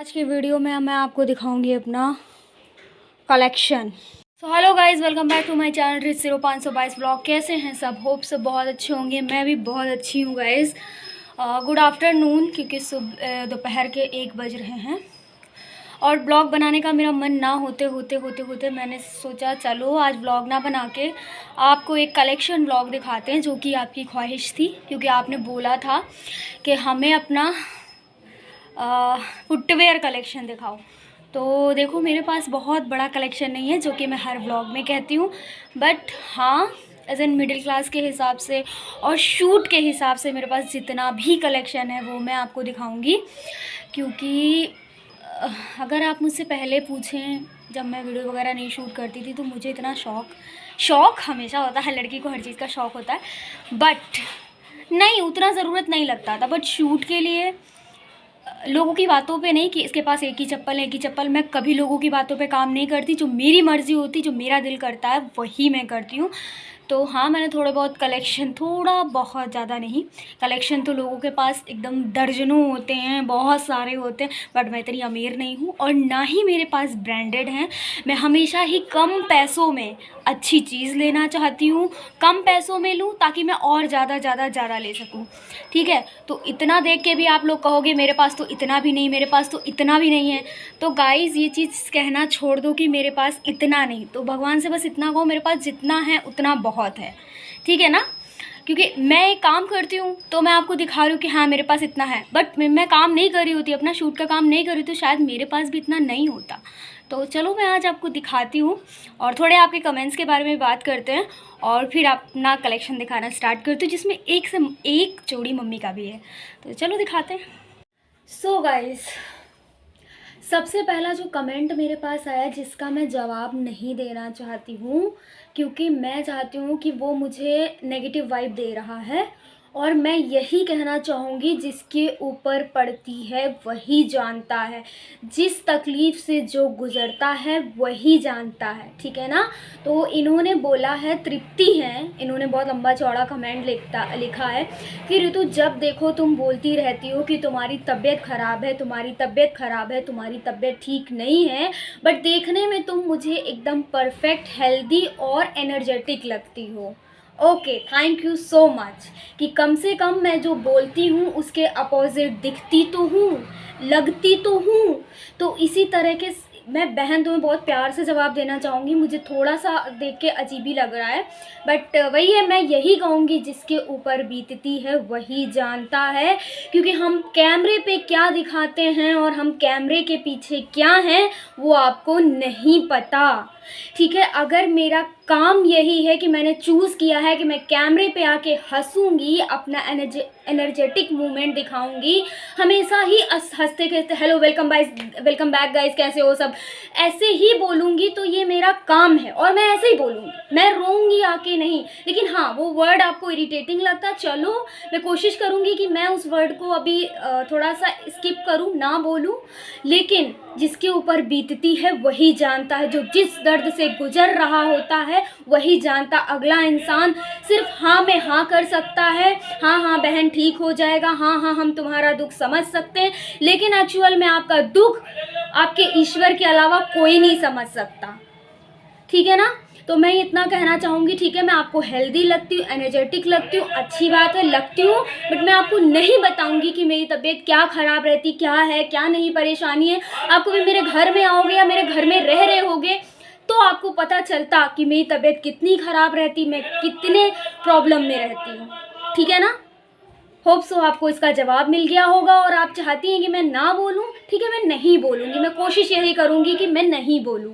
आज की वीडियो में मैं आपको दिखाऊंगी अपना collection. So hello guys, welcome back to my channel rich 0522 blog. कैसे हैं सब? होप सब बहुत अच्छे होंगे। मैं भी बहुत अच्छी हूँ गाइस। गुड आफ्टरनून, क्योंकि दोपहर के 1 बज रहे हैं और ब्लॉग बनाने का मेरा मन ना होते मैंने सोचा चलो आज ब्लॉग ना बना के आपको एक कलेक्शन ब्लॉग दिखाते हैं, जो कि आपकी ख्वाहिश थी, क्योंकि आपने बोला था कि हमें अपना फुटवेयर कलेक्शन दिखाओ। तो देखो, मेरे पास बहुत बड़ा कलेक्शन नहीं है, जो कि मैं हर व्लॉग में कहती हूँ, बट हाँ, एज एन मिडिल क्लास के हिसाब से और शूट के हिसाब से मेरे पास जितना भी कलेक्शन है वो मैं आपको दिखाऊंगी। क्योंकि अगर आप मुझसे पहले पूछें, जब मैं वीडियो वगैरह नहीं शूट करती थी, तो मुझे इतना शौक़ हमेशा होता है, लड़की को हर चीज़ का शौक़ होता है, बट नहीं उतना ज़रूरत नहीं लगता था। बट शूट के लिए लोगों की बातों पे नहीं, कि इसके पास एक ही चप्पल, मैं कभी लोगों की बातों पे काम नहीं करती। जो मेरी मर्ज़ी होती, जो मेरा दिल करता है वही मैं करती हूँ। तो हाँ, मैंने थोड़ा बहुत कलेक्शन, थोड़ा बहुत ज़्यादा नहीं, कलेक्शन तो लोगों के पास एकदम दर्जनों होते हैं, बहुत सारे होते हैं, बट मैं इतनी अमीर नहीं हूँ और ना ही मेरे पास ब्रांडेड हैं। मैं हमेशा ही कम पैसों में अच्छी चीज़ लेना चाहती हूँ, कम पैसों में लूँ ताकि मैं और ज़्यादा ले सकूँ। ठीक है, तो इतना देख के भी आप लोग कहोगे मेरे पास तो इतना भी नहीं, मेरे पास तो इतना भी नहीं है। तो गाइज़, ये चीज़ कहना छोड़ दो कि मेरे पास इतना नहीं, तो भगवान से बस इतना कहो, मेरे पास जितना है उतना बहुत है। ठीक है ना? क्योंकि मैं एक काम करती हूँ तो मैं आपको दिखा रही हूँ कि हाँ मेरे पास इतना है, बट मैं काम नहीं कर रही होती, अपना शूट का काम नहीं कर रही, तो शायद मेरे पास भी इतना नहीं होता। तो चलो मैं आज आपको दिखाती हूँ और थोड़े आपके कमेंट्स के बारे में बात करते हैं और फिर अपना कलेक्शन दिखाना स्टार्ट करती हूँ, जिसमें एक से एक जोड़ी मम्मी का भी है। तो चलो दिखाते हैं। सो गाइस, सबसे पहला जो कमेंट मेरे पास आया, जिसका मैं जवाब नहीं देना चाहती हूँ, क्योंकि मैं चाहती हूँ कि वो मुझे नेगेटिव वाइब दे रहा है, और मैं यही कहना चाहूँगी, जिसके ऊपर पड़ती है वही जानता है, जिस तकलीफ़ से जो गुज़रता है वही जानता है। ठीक है ना? तो इन्होंने बोला है, तृप्ति हैं, इन्होंने बहुत लंबा चौड़ा कमेंट लिखा है कि ऋतु, जब देखो तुम बोलती रहती हो कि तुम्हारी तबीयत ख़राब है, तुम्हारी तबीयत ख़राब है, तुम्हारी तबीयत ठीक नहीं है, बट देखने में तुम मुझे एकदम परफेक्ट, हेल्दी और एनर्जेटिक लगती हो। Okay, thank you so much कि कम से कम मैं जो बोलती हूँ उसके अपोजिट दिखती तो हूँ, लगती तो हूँ। तो इसी तरह के मैं बहन तुम्हें बहुत प्यार से जवाब देना चाहूँगी। मुझे थोड़ा सा देख के अजीब ही लग रहा है, बट वही है, मैं यही कहूँगी, जिसके ऊपर बीतती है वही जानता है। क्योंकि हम कैमरे पे क्या दिखाते हैं और हम कैमरे के पीछे क्या हैं, वो आपको नहीं पता। ठीक है, अगर मेरा काम यही है कि मैंने चूज़ किया है कि मैं कैमरे पे आके हंसूंगी, अपना एनर्जेटिक मूवमेंट दिखाऊंगी, हमेशा ही हंसते खेलते हेलो वेलकम बैक गाइस, कैसे हो सब, ऐसे ही बोलूँगी, तो ये मेरा काम है और मैं ऐसे ही बोलूँगी, मैं रोऊंगी आके नहीं। लेकिन हाँ, वो वर्ड आपको इरिटेटिंग लगता, चलो मैं कोशिश करूँगी कि मैं उस वर्ड को अभी थोड़ा सा स्किप करूँ, ना बोलूँ। लेकिन जिसके ऊपर बीतती है वही जानता है, जो जिस दर्द से गुजर रहा होता है वही जानता। अगला इंसान सिर्फ हाँ में हाँ कर सकता है, हाँ हाँ बहन ठीक हो जाएगा, हाँ हाँ हम तुम्हारा दुख समझ सकते हैं, लेकिन एक्चुअल में आपका दुख आपके ईश्वर के अलावा कोई नहीं समझ सकता। ठीक है ना? तो मैं इतना कहना चाहूँगी, ठीक है, मैं आपको हेल्दी लगती हूँ, एनर्जेटिक लगती हूँ, अच्छी बात है, लगती हूँ, बट मैं आपको नहीं बताऊँगी कि मेरी तबीयत क्या ख़राब रहती, क्या है, क्या नहीं परेशानी है। आपको भी मेरे घर में आओगे या मेरे घर में रह रहे होगे तो आपको पता चलता कि मेरी तबीयत कितनी ख़राब रहती, मैं कितने प्रॉब्लम में रहती हूँ। ठीक है ना? होप सो आपको इसका जवाब मिल गया होगा और आप चाहती हैं कि मैं ना बोलूँ। ठीक है, मैं नहीं बोलूँगी, मैं कोशिश यही करूँगी कि मैं नहीं बोलूँ।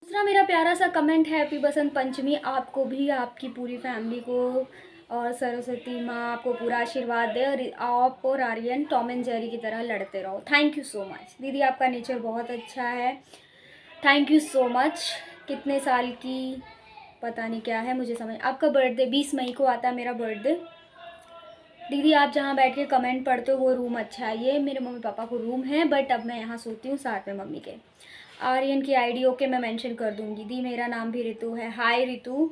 दूसरा मेरा प्यारा सा कमेंट है, हैप्पी बसंत पंचमी आपको भी, आपकी पूरी फैमिली को, और सरस्वती माँ आपको पूरा आशीर्वाद दे, और आप और आर्यन टॉम एंड जेरी की तरह लड़ते रहो। थैंक यू सो मच दीदी, आपका नेचर बहुत अच्छा है, थैंक यू सो मच। कितने साल की पता नहीं क्या है, मुझे समझ। आपका बर्थडे 20 मई को आता है, मेरा बर्थडे। दीदी आप जहाँ बैठ के कमेंट पढ़ते हो वो रूम अच्छा है, ये मेरे मम्मी पापा को रूम है, बट अब मैं यहाँ सोती हूँ साथ में मम्मी के। आर्यन की आईडी ओके, मैं मेंशन कर दूँगी। दी मेरा नाम भी रितु है। हाय रितु,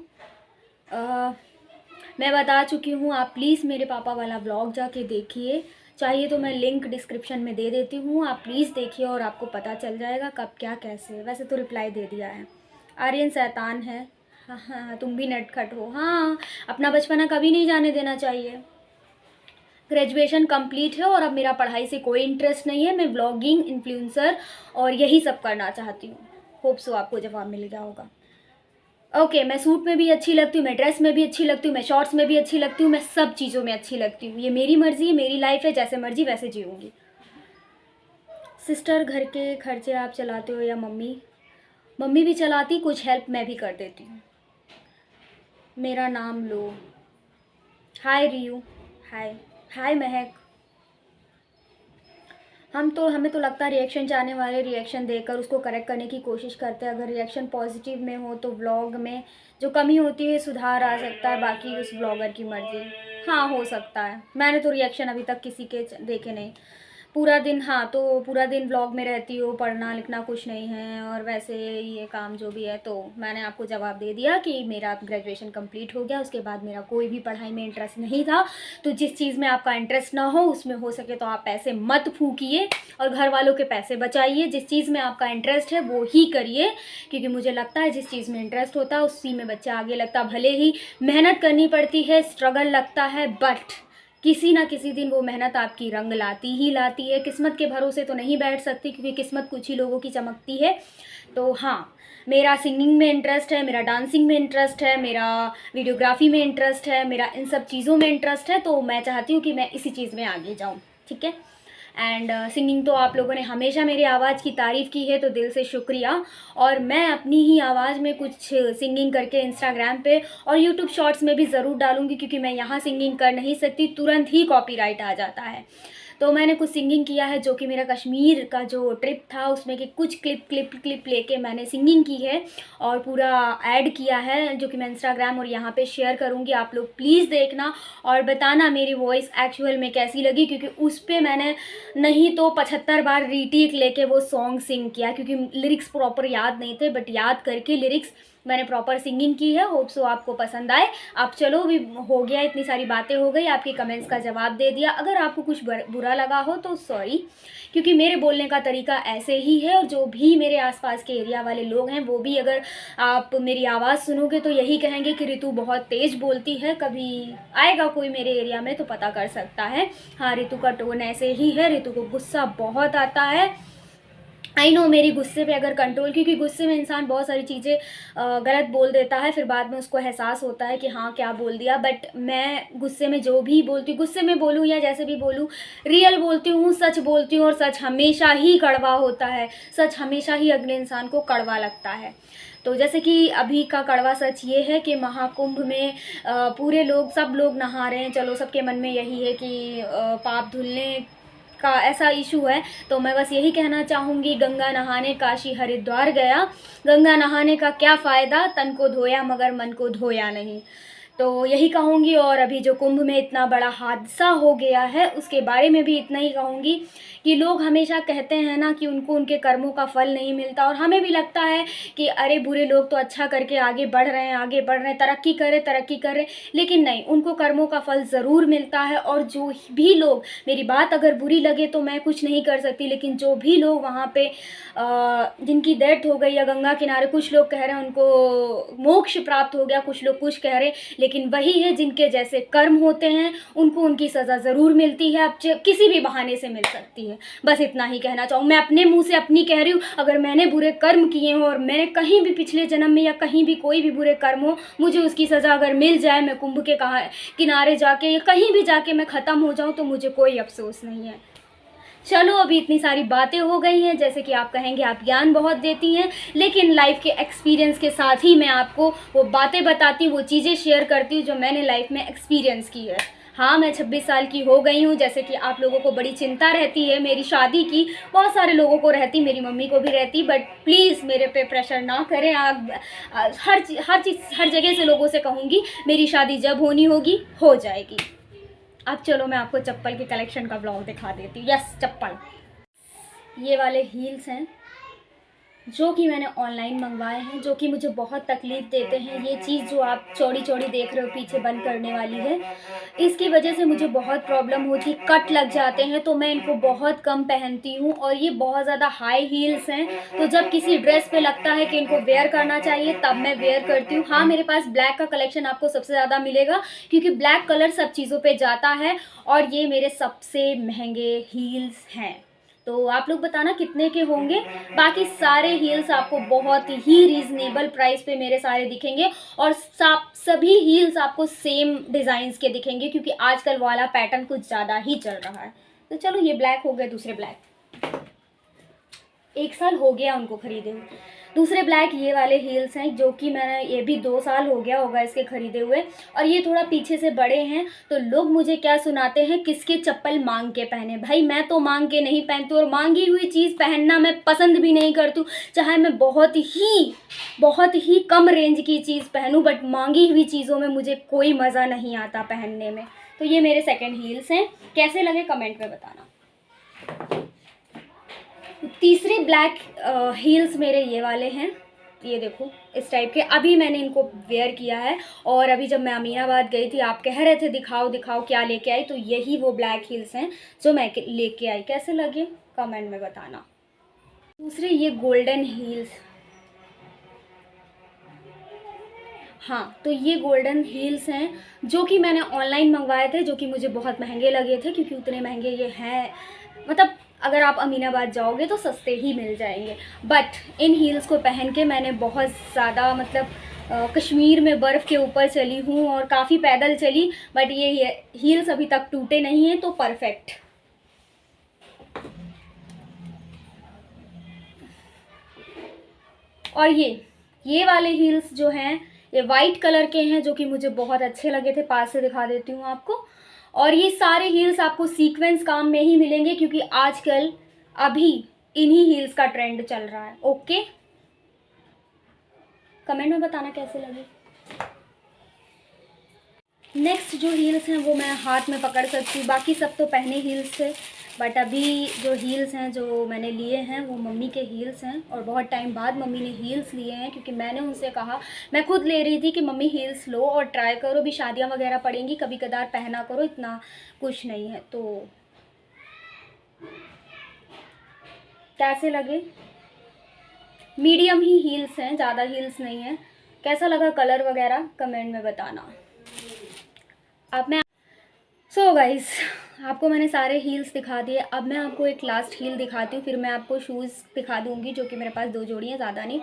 मैं बता चुकी हूँ, आप प्लीज़ मेरे पापा वाला ब्लॉग जाके देखिए, चाहिए तो मैं लिंक डिस्क्रिप्शन में दे देती हूँ, आप प्लीज़ देखिए और आपको पता चल जाएगा कब क्या कैसे। वैसे तो रिप्लाई दे दिया है। आर्यन शैतान है। हाँ हाँ, तुम भी नटखट हो। हाँ, अपना बचपना कभी नहीं जाने देना चाहिए। ग्रेजुएशन कंप्लीट है और अब मेरा पढ़ाई से कोई इंटरेस्ट नहीं है। मैं व्लॉगिंग, इन्फ्लुएंसर और यही सब करना चाहती हूँ। होप सो आपको जवाब मिल गया होगा। ओके, मैं सूट में भी अच्छी लगती हूँ, मैं ड्रेस में भी अच्छी लगती हूँ, मैं शॉर्ट्स में भी अच्छी लगती हूँ, मैं सब चीज़ों में अच्छी लगती हूँ। ये मेरी मर्ज़ी है, मेरी लाइफ है, जैसे मर्ज़ी वैसे जीऊँगी। सिस्टर, घर के खर्चे आप चलाते हो या मम्मी? मम्मी भी चलाती, कुछ हेल्प मैं भी कर देती हूँ। मेरा नाम लो। हाय रियू। हाय। हाय महक। हमें तो लगता है रिएक्शन चाहने वाले रिएक्शन देकर उसको करेक्ट करने की कोशिश करते हैं। अगर रिएक्शन पॉजिटिव में हो तो व्लॉग में जो कमी होती है सुधार आ सकता है, बाकी उस व्लॉगर की मर्ज़ी। हाँ, हो सकता है। मैंने तो रिएक्शन अभी तक किसी के देखे नहीं। पूरा दिन, हाँ, तो पूरा दिन व्लॉग में रहती हो, पढ़ना लिखना कुछ नहीं है, और वैसे ये काम जो भी है, तो मैंने आपको जवाब दे दिया कि मेरा ग्रेजुएशन कंप्लीट हो गया, उसके बाद मेरा कोई भी पढ़ाई में इंटरेस्ट नहीं था। तो जिस चीज़ में आपका इंटरेस्ट ना हो उसमें हो सके तो आप पैसे मत फूकिए और घर वालों के पैसे बचाइए। जिस चीज़ में आपका इंटरेस्ट है वो ही करिए, क्योंकि मुझे लगता है जिस चीज़ में इंटरेस्ट होता है उसी में बच्चा आगे लगता है। भले ही मेहनत करनी पड़ती है, स्ट्रगल लगता है, बट किसी ना किसी दिन वो मेहनत आपकी रंग लाती ही लाती है। किस्मत के भरोसे तो नहीं बैठ सकती, क्योंकि किस्मत कुछ ही लोगों की चमकती है। तो हाँ, मेरा सिंगिंग में इंटरेस्ट है, मेरा डांसिंग में इंटरेस्ट है, मेरा वीडियोग्राफी में इंटरेस्ट है, मेरा इन सब चीज़ों में इंटरेस्ट है। तो मैं चाहती हूँ कि मैं इसी चीज़ में आगे जाऊँ, ठीक है। एंड सिंगिंग तो आप लोगों ने हमेशा मेरी आवाज़ की तारीफ़ की है, तो दिल से शुक्रिया। और मैं अपनी ही आवाज़ में कुछ सिंगिंग करके इंस्टाग्राम पे और यूट्यूब शॉर्ट्स में भी ज़रूर डालूँगी, क्योंकि मैं यहाँ सिंगिंग कर नहीं सकती, तुरंत ही कॉपीराइट आ जाता है। तो मैंने कुछ सिंगिंग किया है, जो कि मेरा कश्मीर का जो ट्रिप था उसमें कि कुछ क्लिप लेके मैंने सिंगिंग की है और पूरा ऐड किया है, जो कि मैं इंस्टाग्राम और यहाँ पे शेयर करूँगी। आप लोग प्लीज़ देखना और बताना मेरी वॉइस एक्चुअल में कैसी लगी, क्योंकि उस पर मैंने नहीं तो 75 बार रीटेक लेके वो सॉन्ग सिंग किया, क्योंकि लिरिक्स प्रॉपर याद नहीं थे, बट याद करके लिरिक्स मैंने प्रॉपर सिंगिंग की है। होप सो आपको पसंद आए। अब चलो, भी हो गया, इतनी सारी बातें हो गई, आपके कमेंट्स का जवाब दे दिया। अगर आपको कुछ बुरा लगा हो तो सॉरी, क्योंकि मेरे बोलने का तरीका ऐसे ही है। और जो भी मेरे आसपास के एरिया वाले लोग हैं वो भी अगर आप मेरी आवाज़ सुनोगे तो यही कहेंगे कि ऋतु बहुत तेज़ बोलती है। कभी आएगा कोई मेरे एरिया में तो पता कर सकता है। हाँ, ऋतु का टोन ऐसे ही है, ऋतु को गुस्सा बहुत आता है। आई नो, मेरी गुस्से पे अगर कंट्रोल, क्योंकि गुस्से में इंसान बहुत सारी चीज़ें गलत बोल देता है, फिर बाद में उसको एहसास होता है कि हाँ क्या बोल दिया। बट मैं गुस्से में जो भी बोलती हूँ, गुस्से में बोलूँ या जैसे भी बोलूँ, रियल बोलती हूँ, सच बोलती हूँ, और सच हमेशा ही कड़वा होता है। सच हमेशा ही अगले इंसान को कड़वा लगता है। तो जैसे कि अभी का कड़वा सच ये है कि महाकुंभ में पूरे लोग, सब लोग नहा रहे हैं। चलो, सबके मन में यही है कि पाप धुलने का ऐसा इशू है। तो मैं बस यही कहना चाहूँगी, गंगा नहाने काशी हरिद्वार गया, गंगा नहाने का क्या फ़ायदा, तन को धोया मगर मन को धोया नहीं। तो यही कहूँगी। और अभी जो कुंभ में इतना बड़ा हादसा हो गया है उसके बारे में भी इतना ही कहूँगी कि लोग हमेशा कहते हैं ना कि उनको उनके कर्मों का फल नहीं मिलता, और हमें भी लगता है कि अरे बुरे लोग तो अच्छा करके आगे बढ़ रहे हैं, तरक्की कर रहे, लेकिन नहीं, उनको कर्मों का फल ज़रूर मिलता है। और जो भी लोग, मेरी बात अगर बुरी लगे तो मैं कुछ नहीं कर सकती, लेकिन जो भी लोग वहाँ पे जिनकी डेथ हो गई या गंगा किनारे, कुछ लोग कह रहे हैं उनको मोक्ष प्राप्त हो गया, कुछ लोग कुछ कह रहे हैं, लेकिन वही है जिनके जैसे कर्म होते हैं उनको उनकी सज़ा ज़रूर मिलती है। अब किसी भी बहाने से मिल सकती है। बस इतना ही कहना चाहूँ। मैं अपने मुंह से अपनी कह रही हूँ, अगर मैंने बुरे कर्म किए हों और मैंने कहीं भी पिछले जन्म में या कहीं भी कोई भी बुरे कर्म हो, मुझे उसकी सज़ा अगर मिल जाए, मैं कुंभ के किनारे जाके या कहीं भी जाके मैं ख़त्म हो जाऊँ, तो मुझे कोई अफसोस नहीं है। चलो, अभी इतनी सारी बातें हो गई हैं, जैसे कि आप कहेंगे आप ज्ञान बहुत देती हैं, लेकिन लाइफ के एक्सपीरियंस के साथ ही मैं आपको वो बातें बताती हूँ, वो चीज़ें शेयर करती हूँ जो मैंने लाइफ में एक्सपीरियंस की है। हाँ, मैं 26 साल की हो गई हूँ। जैसे कि आप लोगों को बड़ी चिंता रहती है मेरी शादी की, बहुत सारे लोगों को रहती, मेरी मम्मी को भी रहती, बट प्लीज़ मेरे पे प्रेशर ना करें आप। हर जगह से लोगों से कहूँगी, मेरी शादी जब होनी होगी हो जाएगी। अब चलो, मैं आपको चप्पल के कलेक्शन का ब्लॉग दिखा देती हूँ। यस, चप्पल, ये वाले हील्स हैं, जो कि मैंने ऑनलाइन मंगवाए हैं, जो कि मुझे बहुत तकलीफ़ देते हैं। ये चीज़ जो आप चौड़ी-चौड़ी देख रहे हो पीछे बंद करने वाली है, इसकी वजह से मुझे बहुत प्रॉब्लम होती है, कट लग जाते हैं, तो मैं इनको बहुत कम पहनती हूँ। और ये बहुत ज़्यादा हाई हील्स हैं, तो जब किसी ड्रेस पे लगता है कि इनको वेयर करना चाहिए, तब मैं वेयर करती हूँ। हाँ, मेरे पास ब्लैक का कलेक्शन आपको सबसे ज़्यादा मिलेगा, क्योंकि ब्लैक कलर सब चीज़ों पे जाता है, और ये मेरे सबसे महँगे हील्स हैं। तो आप लोग बताना कितने के होंगे। बाकी सारे हील्स आपको बहुत ही रीज़नेबल प्राइस पे मेरे सारे दिखेंगे, और सभी हील्स आपको सेम डिज़ाइंस के दिखेंगे, क्योंकि आजकल वाला पैटर्न कुछ ज़्यादा ही चल रहा है। तो चलो, ये ब्लैक हो गए, दूसरे ब्लैक 1 साल हो गया उनको ख़रीदे हुए। दूसरे ब्लैक ये वाले हील्स हैं, जो कि मैंने, ये भी 2 साल हो गया होगा इसके ख़रीदे हुए, और ये थोड़ा पीछे से बड़े हैं। तो लोग मुझे क्या सुनाते हैं, किसके चप्पल मांग के पहने। भाई, मैं तो मांग के नहीं पहनती, और मांगी हुई चीज़ पहनना मैं पसंद भी नहीं करती हूँ। चाहे मैं बहुत ही कम रेंज की चीज़ पहनूँ, बट मांगी हुई चीज़ों में मुझे कोई मज़ा नहीं आता पहनने में। तो ये मेरे सेकेंड हील्स हैं, कैसे लगे कमेंट में बताना। तीसरे ब्लैक हील्स मेरे ये वाले हैं, ये देखो इस टाइप के। अभी मैंने इनको वेयर किया है, और अभी जब मैं अमीनाबाद गई थी, आप कह रहे थे दिखाओ दिखाओ क्या लेके आई, तो यही वो ब्लैक हील्स हैं जो मैं लेके आई। कैसे लगे कमेंट में बताना। दूसरे ये गोल्डन हील्स, हाँ, तो ये गोल्डन हील्स हैं, जो कि मैंने ऑनलाइन मंगवाए थे, जो कि मुझे बहुत महंगे लगे थे, क्योंकि उतने महंगे ये हैं, मतलब अगर आप अमीनाबाद जाओगे तो सस्ते ही मिल जाएंगे। बट इन हील्स को पहन के मैंने बहुत ज़्यादा, मतलब कश्मीर में बर्फ़ के ऊपर चली हूँ, और काफ़ी पैदल चली, बट ये हील्स अभी तक टूटे नहीं हैं, तो परफेक्ट। और ये वाले हील्स जो हैं, ये वाइट कलर के हैं, जो कि मुझे बहुत अच्छे लगे थे। पास से दिखा देती हूँ आपको। और ये सारे हील्स आपको सीक्वेंस काम में ही मिलेंगे, क्योंकि आजकल अभी इन्हीं हील्स का ट्रेंड चल रहा है। ओके, कमेंट में बताना कैसे लगे। नेक्स्ट जो हील्स हैं वो मैं हाथ में पकड़ सकती हूँ, बाकी सब तो पहने हील्स थे, बट अभी जो हील्स हैं जो मैंने लिए हैं वो मम्मी के हील्स हैं, और बहुत टाइम बाद मम्मी ने हील्स लिए हैं, क्योंकि मैंने उनसे कहा, मैं खुद ले रही थी कि मम्मी हील्स लो और ट्राई करो, भी शादियाँ वगैरह पड़ेंगी, कभी कदार पहना करो, इतना कुछ नहीं है। तो कैसे लगे। मीडियम ही हील्स हैं, ज़्यादा हील्स नहीं है। कैसा लगा कलर वगैरह कमेंट में बताना। अब मैं गाइस, आपको मैंने सारे हील्स दिखा दिए। अब मैं आपको एक लास्ट हील दिखाती हूँ, फिर मैं आपको शूज़ दिखा दूँगी, जो कि मेरे पास 2 जोड़ी हैं, ज़्यादा नहीं।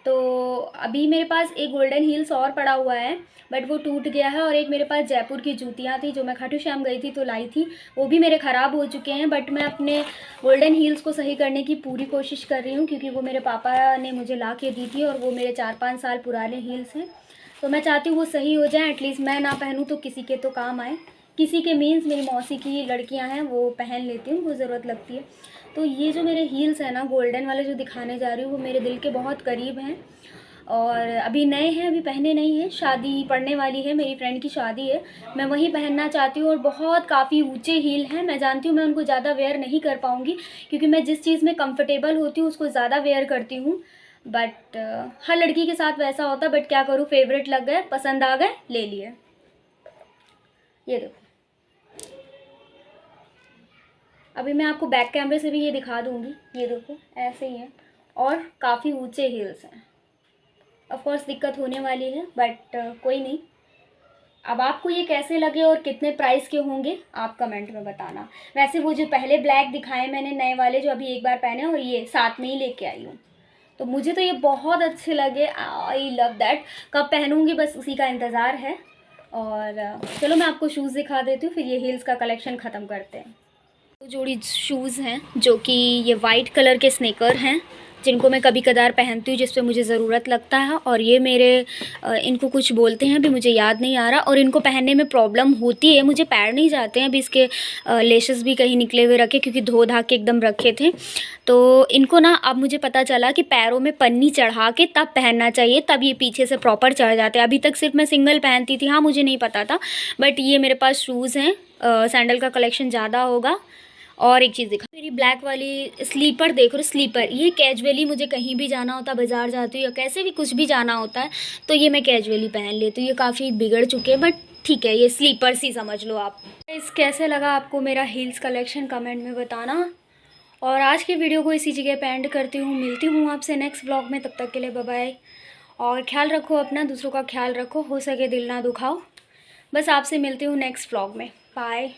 तो अभी मेरे पास एक गोल्डन हील्स और पड़ा हुआ है, बट वो टूट गया है, और एक मेरे पास जयपुर की जूतियाँ थी, जो मैं खाटू श्याम गई थी तो लाई थी, वो भी मेरे ख़राब हो चुके हैं। बट मैं अपने गोल्डन हील्स को सही करने की पूरी कोशिश कर रही हूँ, क्योंकि वो मेरे पापा ने मुझे ला के दी थी, और वो मेरे 4-5 साल पुराने हील्स हैं। तो मैं चाहती हूँ वो सही हो जाए, एटलीस्ट मैं ना पहनूँ तो किसी के तो काम आए। किसी के मीन्स मेरी मौसी की लड़कियां हैं, वो पहन लेती हैं, उनको ज़रूरत लगती है। तो ये जो मेरे हील्स हैं ना, गोल्डन वाले जो दिखाने जा रही हूँ, वो मेरे दिल के बहुत करीब हैं, और अभी नए हैं, अभी पहने नहीं हैं। शादी पड़ने वाली है, मेरी फ्रेंड की शादी है, मैं वहीं पहनना चाहती हूँ। और बहुत काफ़ी ऊंचे हील हैं, मैं जानती हूँ मैं उनको ज़्यादा वेयर नहीं कर पाऊँगी, क्योंकि मैं जिस चीज़ में कंफर्टेबल होती हूँ उसको ज़्यादा वेयर करती हूँ। बट हर लड़की के साथ वैसा होता है, बट क्या करूँ, फेवरेट लग गए, पसंद आ गए, ले लिए। ये देखो, अभी मैं आपको बैक कैमरे से भी ये दिखा दूँगी, ये देखो ऐसे ही है, और काफ़ी ऊंचे हील्स हैं। ऑफ कोर्स दिक्कत होने वाली है, बट कोई नहीं। अब आपको ये कैसे लगे और कितने प्राइस के होंगे आप कमेंट में बताना। वैसे वो जो पहले ब्लैक दिखाए मैंने नए वाले, जो अभी एक बार पहने, और ये साथ में ही लेके आई हूँ, तो मुझे तो ये बहुत अच्छे लगे। I love that. कब पहनूँगी बस उसी का इंतज़ार है। और चलो मैं आपको शूज़ दिखा देती हूँ, फिर ये हील्स का कलेक्शन ख़त्म करते हैं। दो जोड़ी शूज़ हैं, जो कि ये वाइट कलर के स्नेकर हैं, जिनको मैं कभी कदार पहनती हूँ जिस पे मुझे ज़रूरत लगता है। और ये मेरे इनको कुछ बोलते हैं, अभी मुझे याद नहीं आ रहा, और इनको पहनने में प्रॉब्लम होती है, मुझे पैर नहीं जाते हैं। अभी इसके लेशेस भी कहीं निकले हुए रखे, क्योंकि धो धा के एकदम रखे थे। तो इनको ना अब मुझे पता चला कि पैरों में पन्नी चढ़ा के तब पहनना चाहिए, तब ये पीछे से प्रॉपर चढ़ जाते हैं। अभी तक सिर्फ मैं सिंगल पहनती थी, हाँ मुझे नहीं पता था। बट ये मेरे पास शूज़ हैं, सैंडल का कलेक्शन ज़्यादा होगा, और एक चीज़ दिखा, मेरी ब्लैक वाली स्लीपर देख रहे हो, स्लीपर, ये कैजुअली मुझे कहीं भी जाना होता है, बाज़ार जाती हूँ या कैसे भी कुछ भी जाना होता है तो ये मैं कैजुअली पहन लेती हूँ। ये काफ़ी बिगड़ चुके हैं बट ठीक है, ये स्लीपर्स ही समझ लो आप। इस कैसे लगा आपको मेरा हील्स कलेक्शन कमेंट में बताना। और आज की वीडियो को इसी जगह पे एंड करती हूँ। मिलती हूँ आपसे नेक्स्ट व्लॉग में, तब तक के लिए बाय बाय। और ख्याल रखो अपना, दूसरों का ख्याल रखो, हो सके दिल ना दुखाओ। बस आपसे मिलती हूँ नेक्स्ट व्लॉग में। बाय।